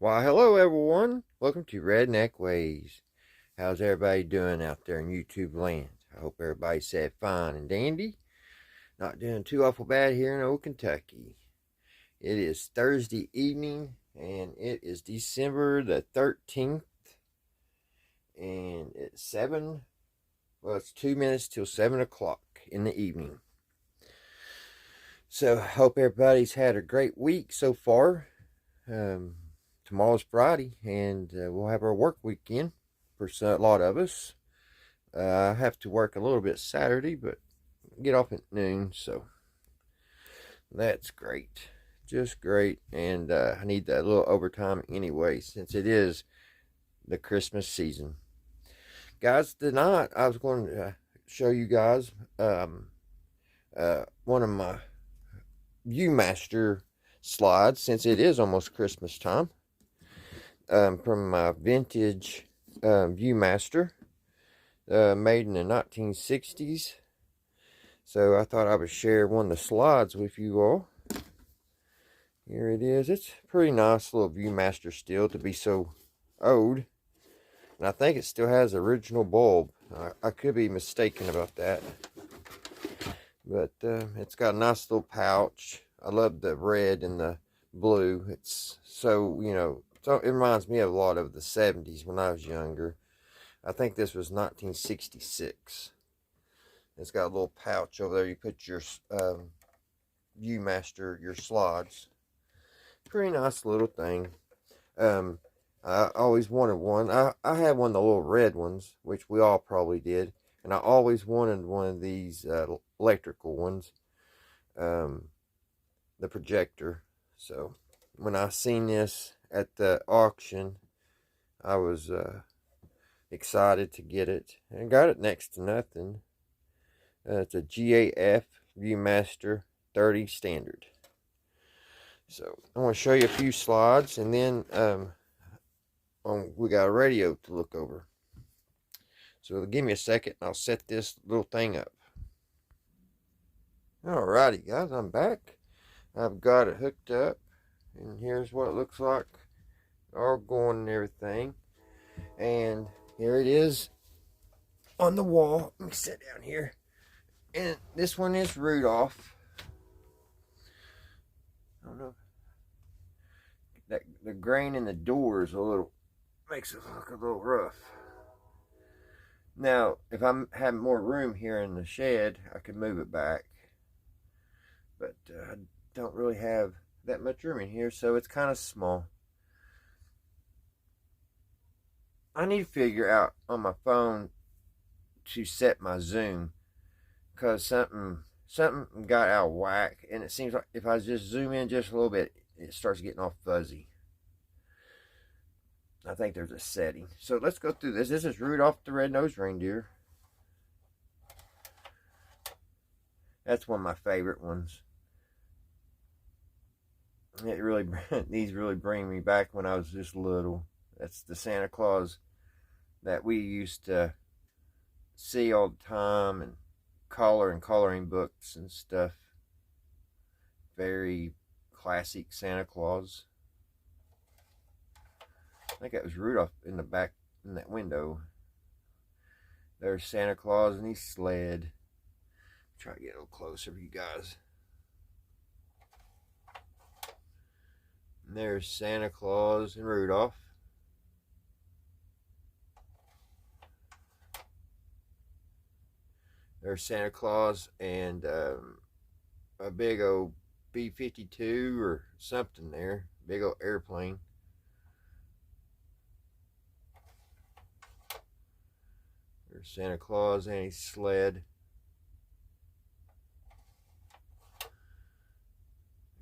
Why, hello everyone. Welcome to Redneck Ways. How's everybody doing out there in YouTube land? I hope everybody's said fine and dandy. Not doing too awful bad here in old Kentucky. It is Thursday evening and it is December the 13th. And it's 2 minutes till 7 o'clock in the evening. So I hope everybody's had a great week so far. Tomorrow's Friday, and we'll have our work weekend for a lot of us. I have to work a little bit Saturday, but get off at noon, so that's great. Just great, and I need that little overtime anyway, since it is the Christmas season. Guys, tonight I was going to show you guys one of my Viewmaster slides, since it is almost Christmas time. From my vintage Viewmaster, made in the 1960s. So I thought I would share one of the slides with you all. Here it is. It's a pretty nice little Viewmaster still to be so old. And I think it still has the original bulb. I could be mistaken about that. But it's got a nice little pouch. I love the red and the blue. It's so, so it reminds me of a lot of the 70s when I was younger. I think this was 1966. It's got a little pouch over there. You put your Viewmaster, your slides. Pretty nice little thing. I always wanted one. I had one of the little red ones, which we all probably did. And I always wanted one of these electrical ones. The projector. So when I seen this at the auction, I was excited to get it, and got it next to nothing. It's a GAF Viewmaster 30 standard. So I want to show you a few slides, and then we got a radio to look over. So give me a second and I'll set this little thing up. Alrighty guys, I'm back. I've got it hooked up, and here's what it looks like, all going and everything. And here it is on the wall. Let me sit down here. And this one is Rudolph. I don't know. That the grain in the door is makes it look a little rough. Now, if I had more room here in the shed, I could move it back. But I don't really have that much room in here, so it's kind of small. I need to figure out on my phone to set my zoom, because something got out of whack, and it seems like if I just zoom in just a little bit, it starts getting all fuzzy. I think there's a setting. So let's go through this. This is Rudolph the Red-Nosed Reindeer. That's one of my favorite ones. These really bring me back when I was just little. That's the Santa Claus that we used to see all the time, and coloring books and stuff. Very classic Santa Claus. I think that was Rudolph in the back in that window. There's Santa Claus and his sled. Try to get a little closer for you guys. And there's Santa Claus and Rudolph. There's Santa Claus and a big old B-52 or something there. Big old airplane. There's Santa Claus and his sled.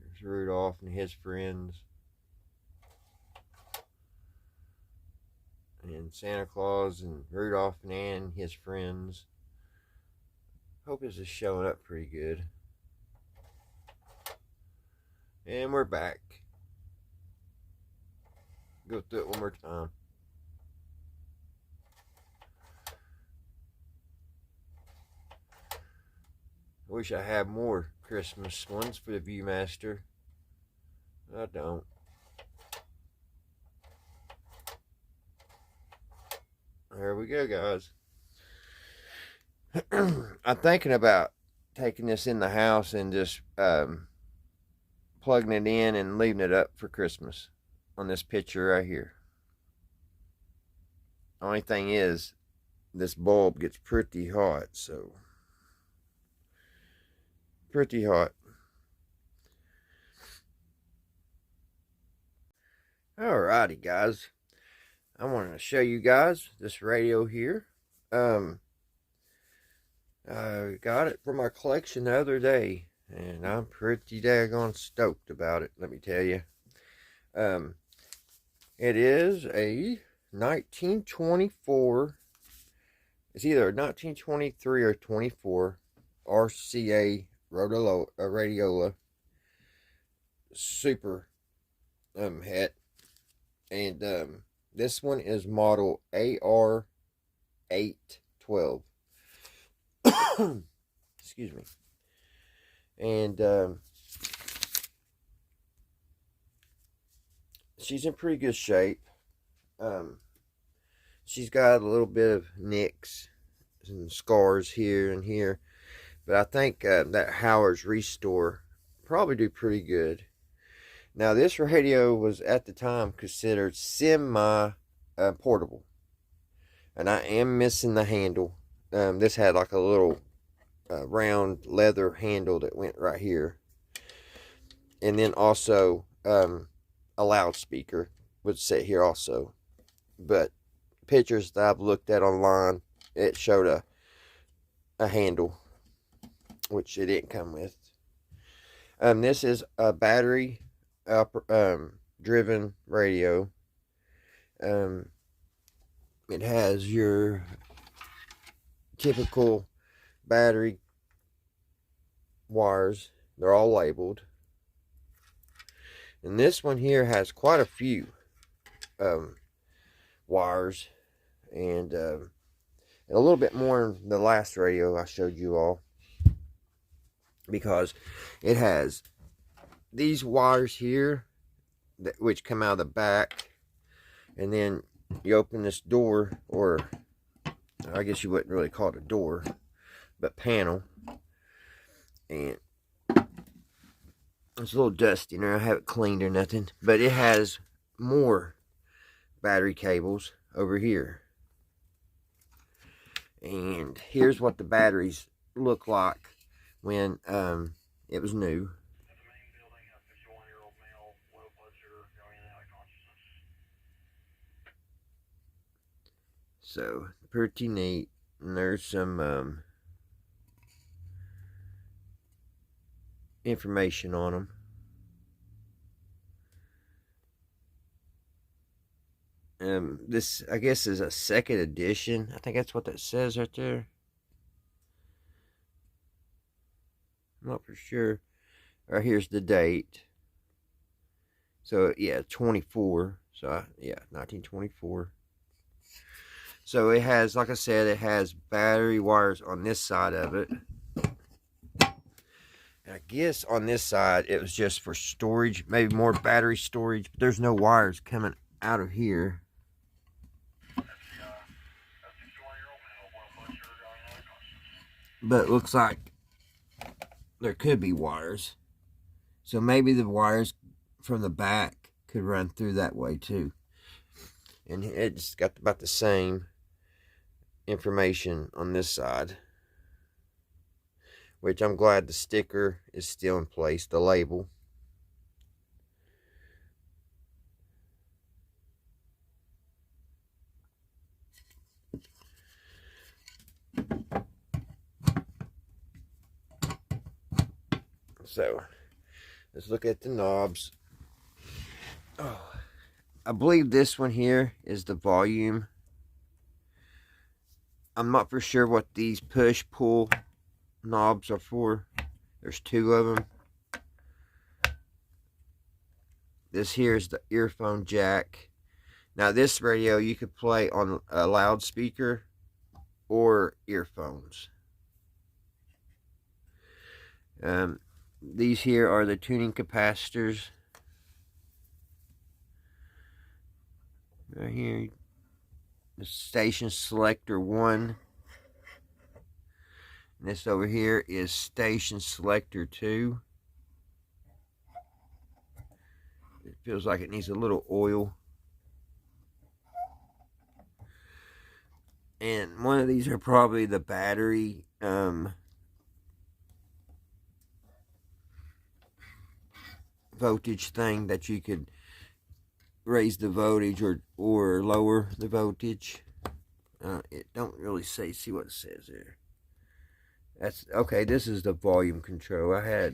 There's Rudolph and his friends. And Santa Claus and Rudolph and his friends. Hope this is showing up pretty good. And we're back. Go through it one more time. I wish I had more Christmas ones for the Viewmaster. I don't. There we go, guys. I'm thinking about taking this in the house and just plugging it in and leaving it up for Christmas on this picture right here. Only thing is, this bulb gets pretty hot, so pretty hot. Alrighty, guys. I wanted to show you guys this radio here. I got it from my collection the other day, and I'm pretty daggone stoked about it, let me tell you. It is a 1924, it's either a 1923 or 24 RCA radiola super het, and this one is model AR812. Excuse me. And she's in pretty good shape. She's got a little bit of nicks and scars here and here, but I think that Howard's Restore probably do pretty good. Now, this radio was at the time considered semi portable, and I am missing the handle. This had like a little round leather handle that went right here, and then also a loudspeaker would sit here also. But pictures that I've looked at online, it showed a handle, which it didn't come with. This is a battery driven radio. It has your typical battery wires. They're all labeled, and this one here has quite a few wires, and a little bit more than the last radio I showed you all, because it has these wires here which come out of the back, and then you open this door, or I guess you wouldn't really call it a door, but panel, and it's a little dusty in there. I haven't cleaned or nothing, but it has more battery cables over here, and here's what the batteries look like when it was new. So pretty neat, and there's some information on them. This, I guess, is a second edition. I think that's what that says right there. I'm not for sure. Right here's the date. So yeah, 24. So yeah, 1924. So it has, like I said, it has battery wires on this side of it. And I guess on this side it was just for storage, maybe more battery storage, but there's no wires coming out of here. But it looks like there could be wires. So maybe the wires from the back could run through that way too. And it's got about the same information on this side, which I'm glad the sticker is still in place, the label. So let's look at the knobs. Oh, I believe this one here is the volume. I'm not for sure what these push-pull knobs are for. There's two of them. This here is the earphone jack. Now this radio you could play on a loudspeaker or earphones. These here are the tuning capacitors. Right here, the station selector 1. And this over here is station selector 2. It feels like it needs a little oil. And one of these are probably the battery voltage thing that you could raise the voltage or lower the voltage. It don't really say. See what it says there. That's okay. This is the volume control. I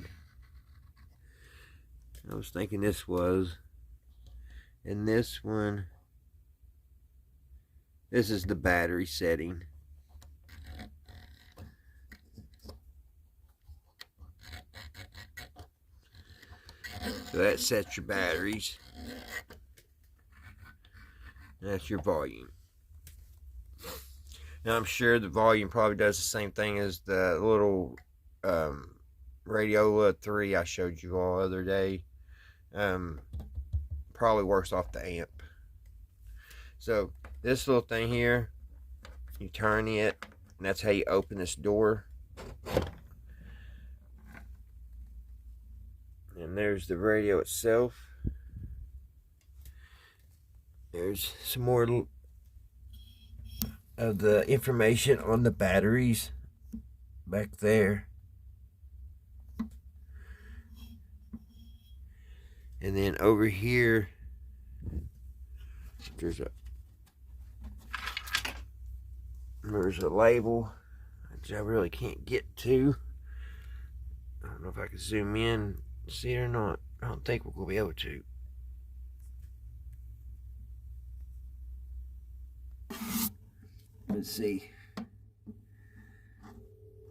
was thinking this was, and this one. This is the battery setting. So that sets your batteries. That's your volume. Now I'm sure the volume probably does the same thing as the little Radiola 3 I showed you all the other day. Probably works off the amp. So this little thing here, you turn it, and that's how you open this door. And there's the radio itself. There's some more of the information on the batteries back there. And then over here, there's a label which I really can't get to. I don't know if I can zoom in, see it or not. I don't think we're going to be able to. Let's see.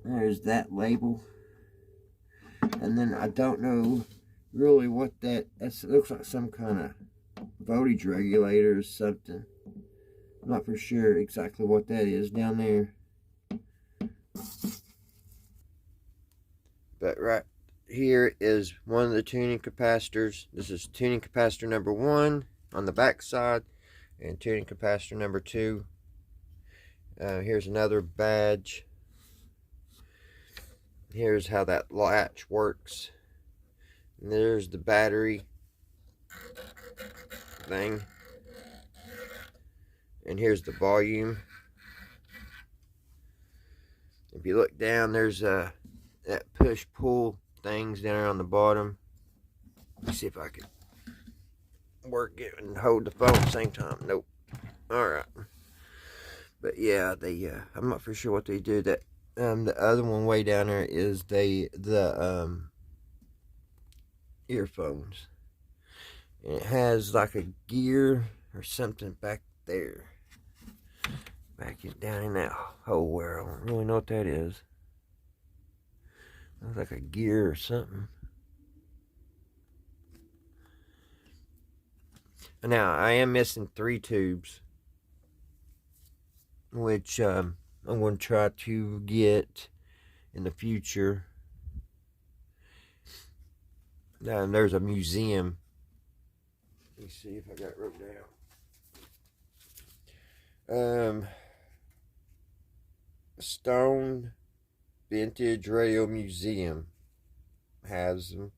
There's that label. And then I don't know really what it looks like some kind of voltage regulator or something. I'm not for sure exactly what that is down there. But right here is one of the tuning capacitors. This is tuning capacitor number 1 on the back side, and tuning capacitor number 2. Here's another badge. Here's how that latch works. And there's the battery thing. And here's the volume. If you look down, there's that push-pull things down there on the bottom. Let's see if I can work it and hold the phone at the same time. Nope. Alright. But yeah, I'm not for sure what they do. That the other one way down there is the earphones. And it has like a gear or something back there. Down in that hole where I don't really know what that is. Looks like a gear or something. Now, I am missing 3 tubes, which I'm going to try to get in the future. Now, there's a museum. Let me see if I got it wrote down. Stone Vintage Radio Museum has them,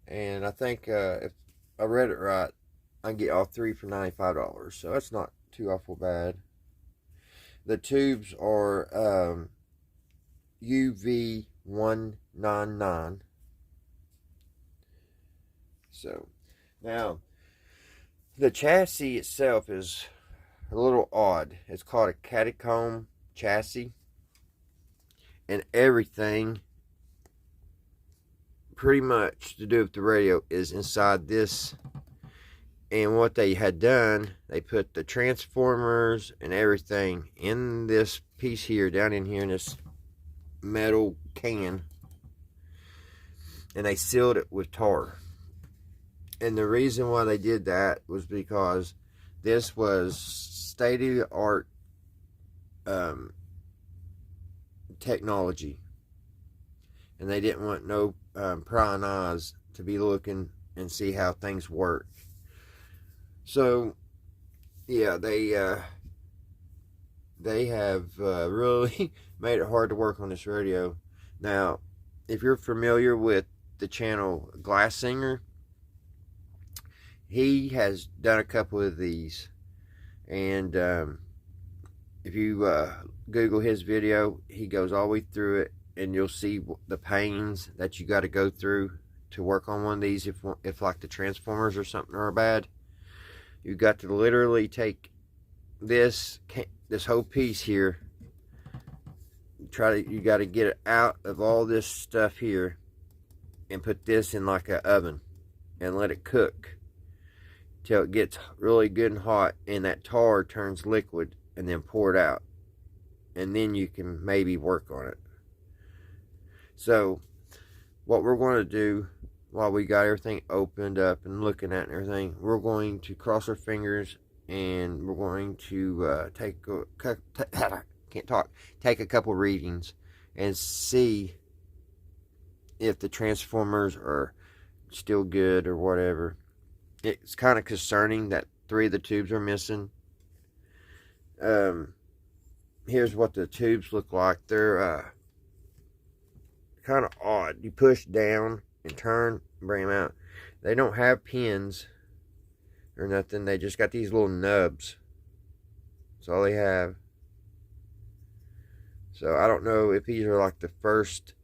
and I think if I read it right, I can get all 3 for $95, so that's not too awful bad. The tubes are UV199. So now the chassis itself is a little odd. It's called a catacomb chassis, and everything pretty much to do with the radio is inside this. And what they had done, they put the transformers and everything in this piece here, down in here in this metal can, and they sealed it with tar. And the reason why they did that was because this was state-of-the-art technology, and they didn't want no prying eyes to be looking and see how things work. So yeah, they they have really made it hard to work on this radio. Now, if you're familiar with the channel Glass Singer, he has done a couple of these, and if you Google his video, he goes all the way through it, and you'll see the pains that you got to go through to work on one of these. If like the transformers or something are bad, you got to literally take this whole piece here. You got to get it out of all this stuff here, and put this in like an oven, and let it cook till it gets really good and hot, and that tar turns liquid, and then pour it out, and then you can maybe work on it. So what we're going to do while we got everything opened up and looking at and everything, we're going to cross our fingers, and we're going to take a couple readings and see if the transformers are still good or whatever. It's kind of concerning that 3 of the tubes are missing. Here's what the tubes look like. They're kind of odd. You push down and turn and bring them out. They don't have pins or nothing. They just got these little nubs. That's all they have. So I don't know if these are like the first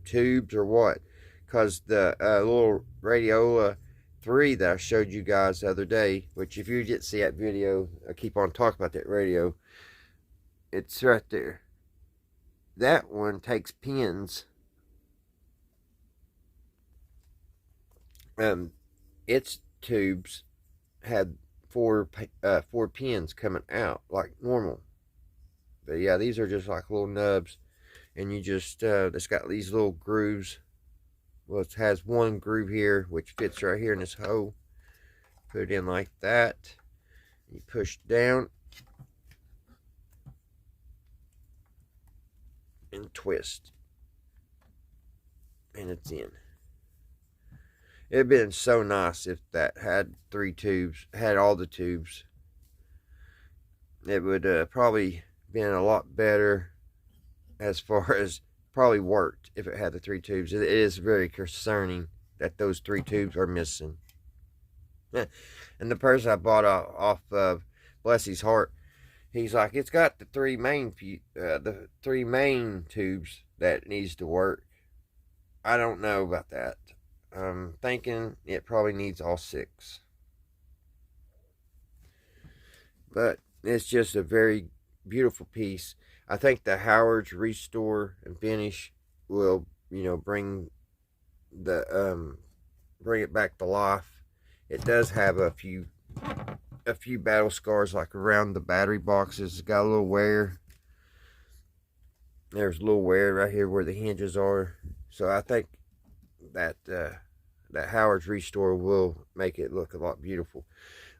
tubes or what, because the little Radiola 3 that I showed you guys the other day, which if you didn't see that video, I keep on talking about that radio, it's right there. That one takes pins. Its tubes had four pins coming out like normal, but yeah, these are just like little nubs, and you just it's got these little grooves. Well, it has one groove here which fits right here in this hole. Put it in like that. You push down and twist, and it's in. It'd been so nice if that had 3 tubes, had all the tubes. It would probably been a lot better as far as probably worked if it had the 3 tubes. It is very concerning that those 3 tubes are missing. And the person I bought off of, bless his heart, he's like, it's got the 3 main tubes that needs to work. I don't know about that. I'm thinking it probably needs all 6. But it's just a very beautiful piece. I think the Howard's restore and finish will, bring it back to life. It does have a few battle scars, like around the battery boxes. It's got a little wear. There's a little wear right here where the hinges are. So I think that that Howard's restore will make it look a lot beautiful.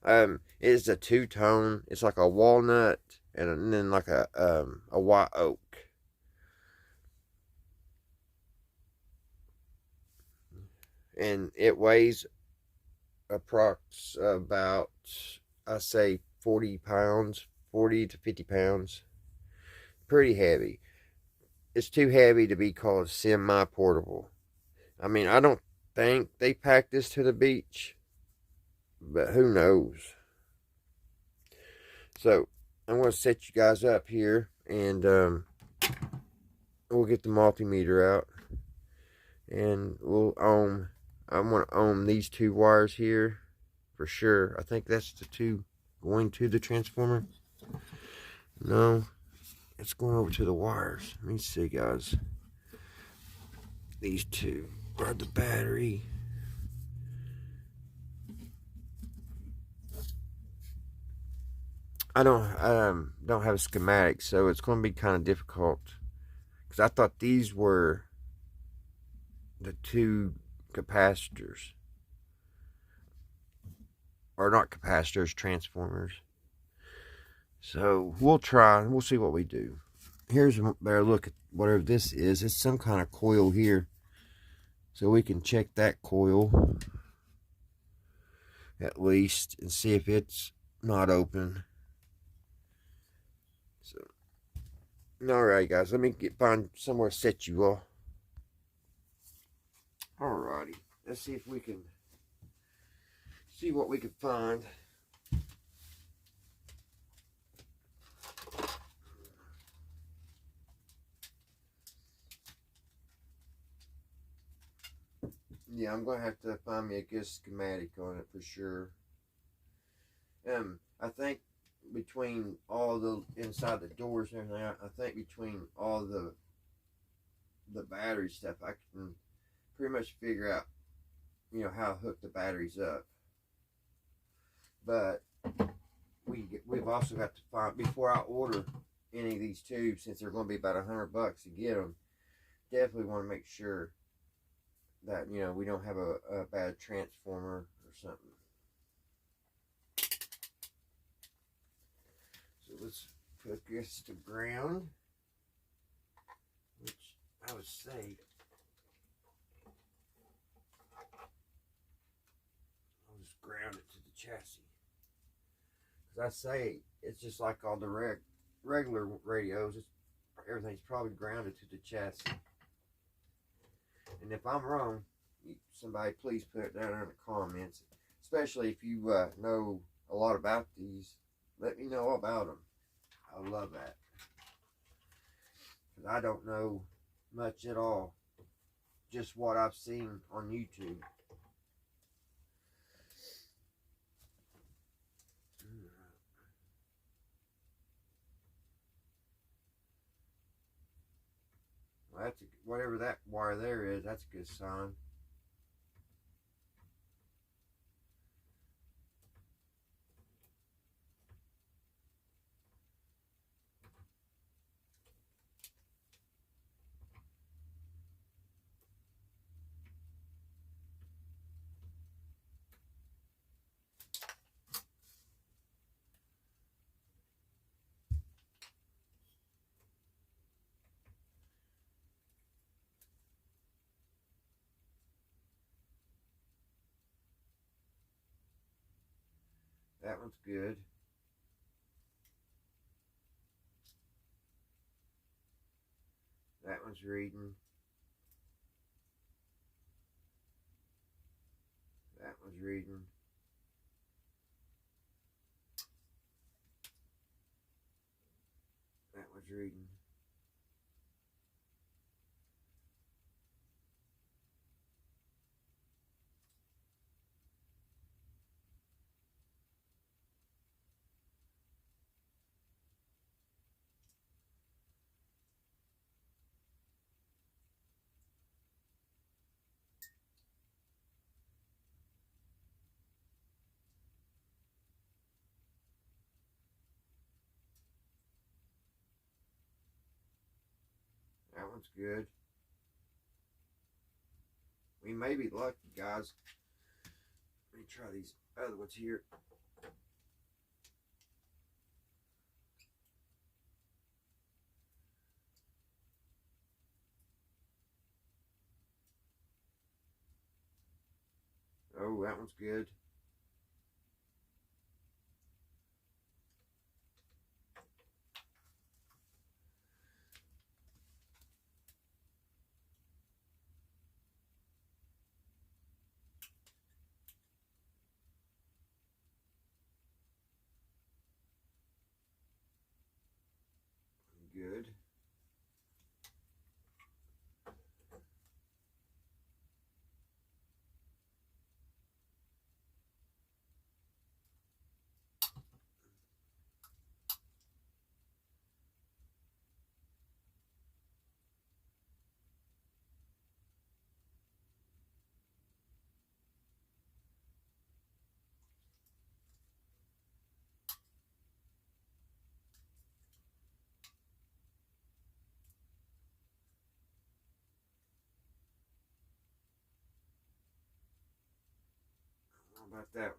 It's a 2-tone. It's like a walnut and then like a white oak. And it weighs approx about, I say 40 pounds, 40 to 50 pounds. Pretty heavy. It's too heavy to be called semi-portable. I mean, I don't think they packed this to the beach, but who knows. So I'm going to set you guys up here, and we'll get the multimeter out, and we'll ohm. I'm going to ohm these 2 wires here for sure. I think that's the 2 going to the transformer. No, it's going over to the wires. Let me see, guys. These 2 are the battery. I don't have a schematic, so it's going to be kind of difficult, because I thought these were the 2 capacitors, or not capacitors, transformers. So we'll try and we'll see what we do. Here's a better look at whatever this is. It's some kind of coil here, so we can check that coil at least and see if it's not open. So, alright, guys, let me find somewhere to set you all. Alrighty, let's see if we can see what we can find. Yeah, I'm gonna have to find me a good schematic on it for sure. I think between all the inside the doors and everything, I think between all the battery stuff, I can pretty much figure out, you know, how to hook the batteries up. But we've also got to find, before I order any of these tubes, since they're going to be about $100 to get them, definitely want to make sure that, you know, we don't have a bad transformer or something. So let's put this to ground, which I would say I'll just ground it to the chassis. Because I say it's just like all the regular radios, everything's probably grounded to the chassis. And if I'm wrong, somebody please put it down in the comments. Especially if you know a lot about these, let me know about them. I love that. Because I don't know much at all. Just what I've seen on YouTube. Well, that's whatever that wire there is, that's a good sign. That one's good. That one's reading. That one's reading. That one's reading. That one's good. We may be lucky, guys. Let me try these other ones here. Oh, that one's good. Good. How about that one?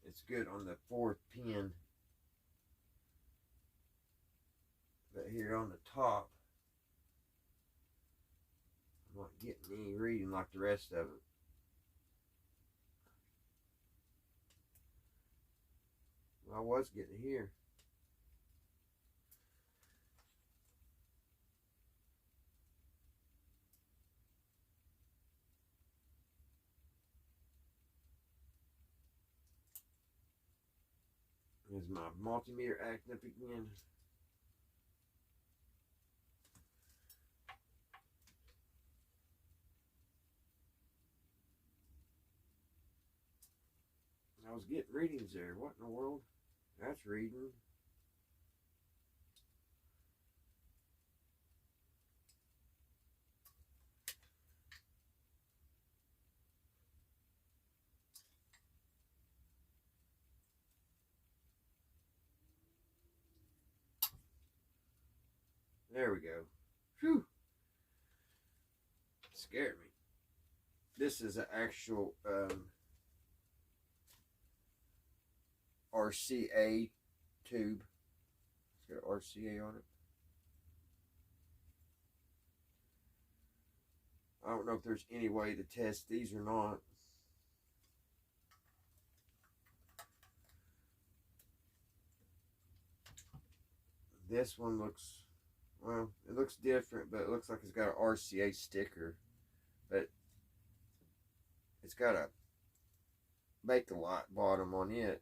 It's good on the 4th pin. But here on the top, I'm not getting any reading like the rest of it. I was getting here. Is my multimeter acting up again? I was getting readings there. What in the world? That's reading. There we go. Whew. Scared me. This is an actual RCA tube. It's got RCA on it. I don't know if there's any way to test these or not. This one looks, well, it looks different, but it looks like it's got an RCA sticker. But it's got a Bakelite bottom on it.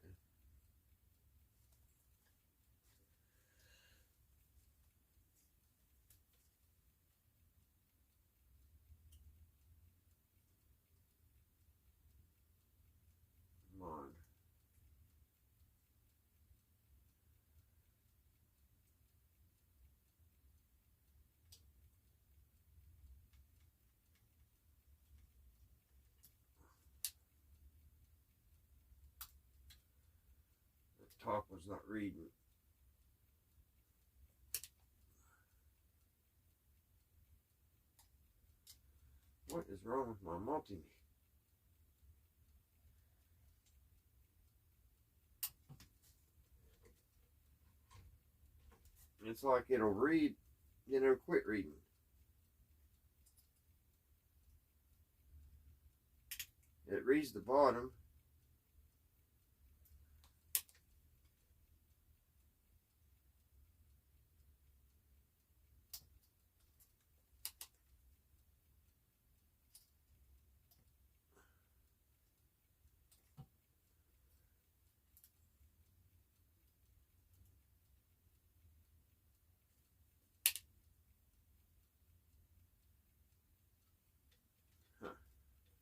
Come on. The top was not reading. What is wrong with my multimeter? It's like it'll read, then it'll quit reading. It reads the bottom.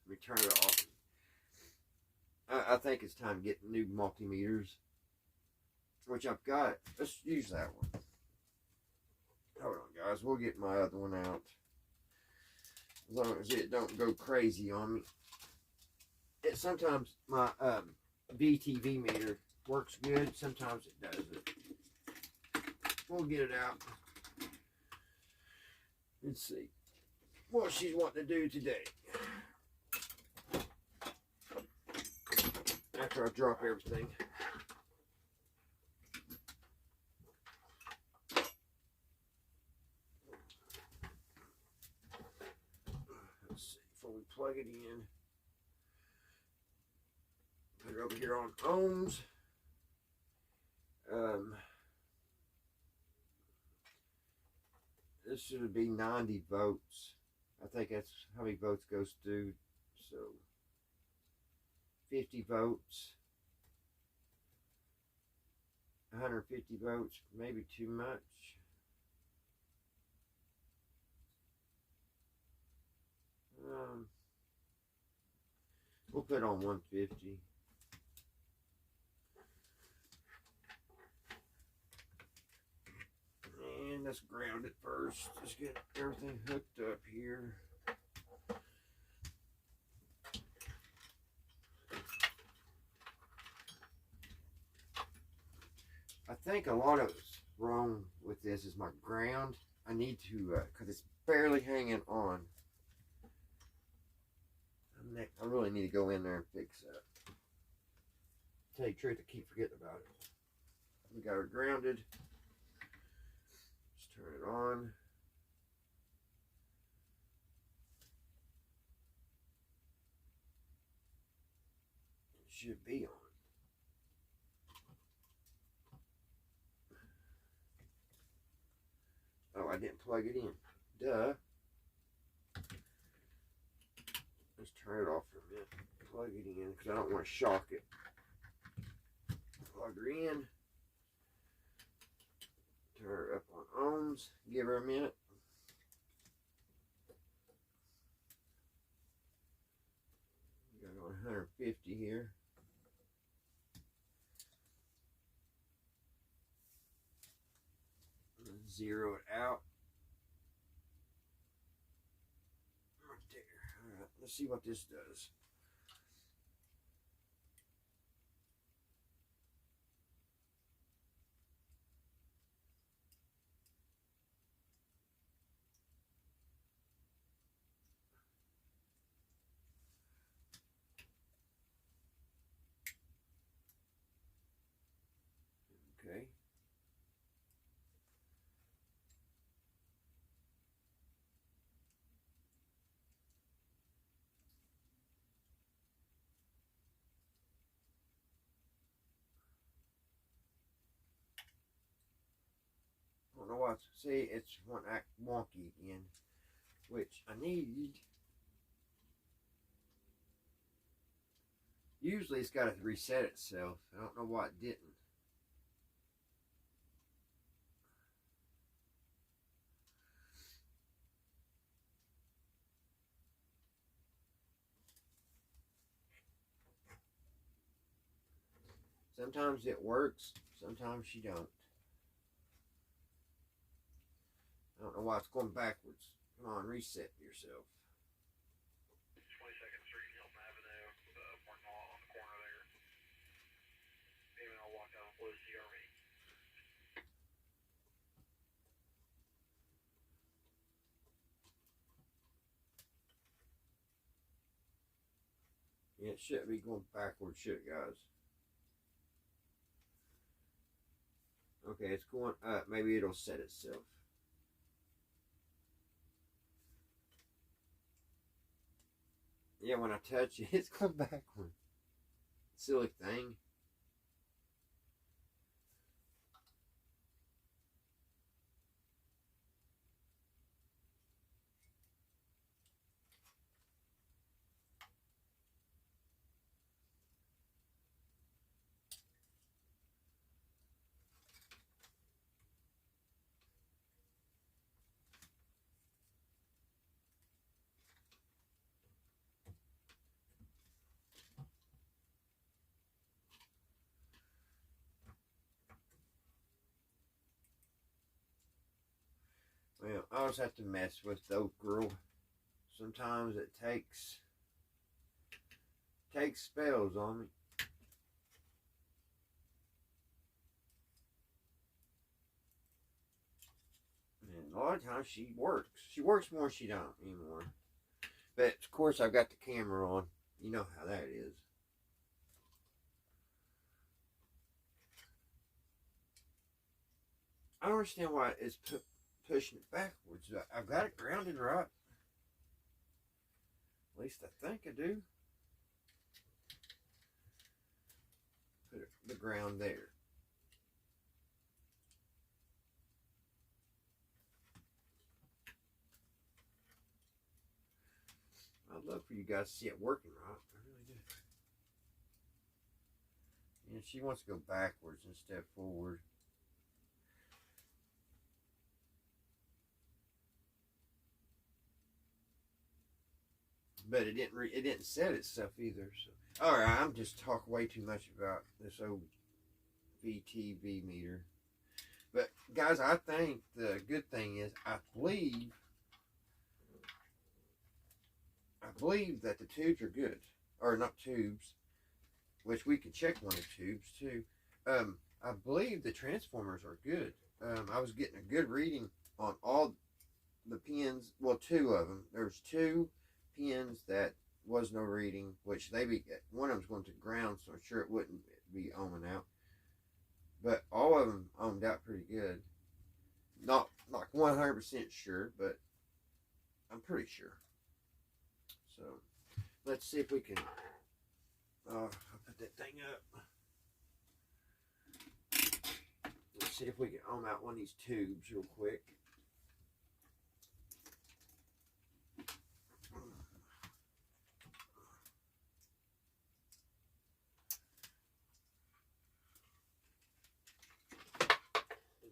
Let me turn it off. I think it's time to get new multimeters, which I've got. Let's use that one. Hold on, guys. We'll get my other one out. As long as it don't go crazy on me. Sometimes my VTV meter works good. Sometimes it doesn't. We'll get it out. Let's see what she's wanting to do today. After I drop everything. Let's see, before we plug it in, put it over here on ohms. This should be 90 volts. I think that's how many volts goes through. So 50 volts, 150 volts, maybe too much. We'll put on 150. And let's ground it first. Just get everything hooked up here. I think a lot of what's wrong with this is my ground. I need to, because it's barely hanging on. I really need to go in there and fix that. Tell you the truth, I keep forgetting about it. We got her grounded. Let's turn it on. It should be on. I didn't plug it in. Duh. Let's turn it off for a minute. Plug it in because I don't want to shock it. Plug her in. Turn her up on ohms. Give her a minute. We got on 150 here. Zero it out. Right there. Alright, let's see what this does. Okay. I don't know what. See, it's one act wonky again, which I need. Usually it's got to reset itself. I don't know why it didn't. Sometimes it works, sometimes she don't. I don't know why it's going backwards. Come on, reset yourself. 22nd Street, Hilton Avenue, parking lot on the corner there. Even I'll walk down Blue CRV. Yeah, it should be going backwards, should it, guys? Okay, it's going up. Maybe it'll set itself. Yeah, when I touch it, it's going backward. Silly thing. Well, I always have to mess with the oak girl. Sometimes it takes spells on me. And a lot of times she works. She works more than she don't anymore. But of course I've got the camera on. You know how that is. I don't understand why it's pushing it backwards. I've got it grounded right. At least I think I do. Put the ground there. I'd love for you guys to see it working right. I really do. And she wants to go backwards instead of forward. But it didn't set itself either. So all right, I'm just talking way too much about this old VTV meter. But guys, I think the good thing is I believe that the tubes are good, or not tubes, which we can check one of the tubes too. I believe the transformers are good. I was getting a good reading on all the pins. Well, two of them. There's two pins that was no reading, which one of them's going to ground, so I'm sure it wouldn't be ohming out. But all of them ohmed out pretty good. Not like 100% sure, but I'm pretty sure. So let's see if we can. I'll put that thing up. Let's see if we can ohm out one of these tubes real quick.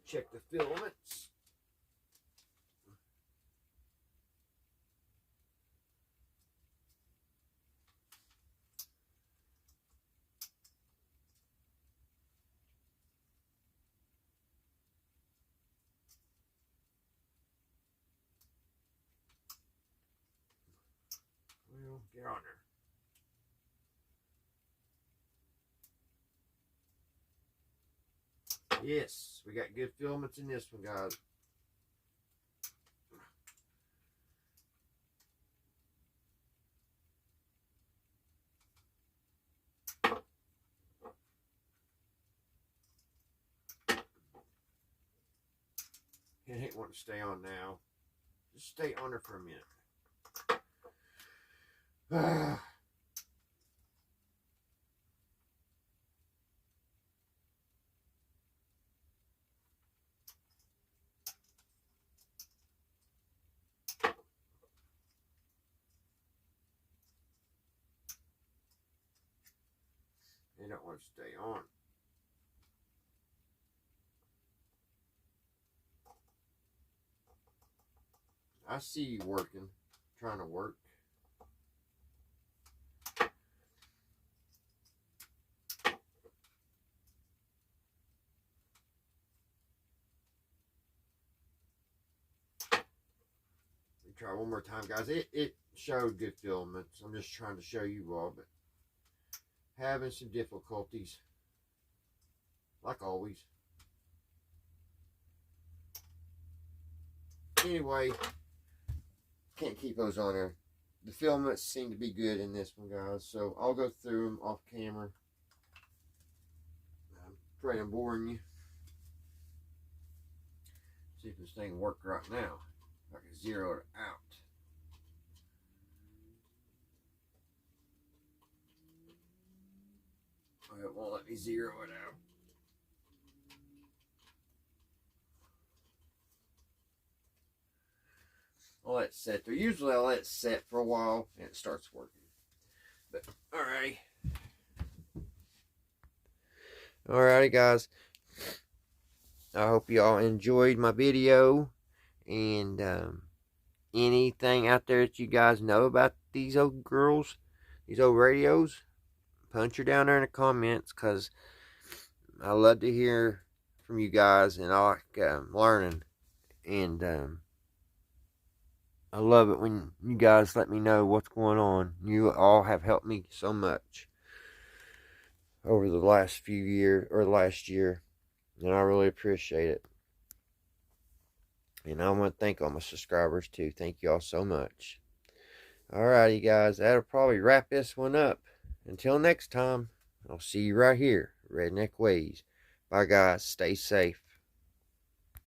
check the filaments. Well, get on there. Yes, we got good filaments in this one, guys. It ain't want to stay on now. Just stay on there for a minute. They don't want to stay on. I see you working, trying to work. We try one more time, guys. It showed good filaments. I'm just trying to show you all, but having some difficulties, like always. Anyway, can't keep those on there. The filaments seem to be good in this one, guys, so I'll go through them off camera. I'm afraid I'm boring you. See if this thing works right now. I can zero it out. It won't let me zero it out. I'll let it set there. Usually I'll let it set for a while and it starts working. But alrighty. Alrighty, guys. I hope y'all enjoyed my video. And anything out there that you guys know about these old girls, these old radios, punch her down there in the comments, because I love to hear from you guys, and I like learning. And I love it when you guys let me know what's going on. You all have helped me so much over the last few years, or last year, and I really appreciate it. And I want to thank all my subscribers too. Thank you all so much. Alrighty, guys, that'll probably wrap this one up. Until next time, I'll see you right here, Redneck Ways. Bye, guys. Stay safe.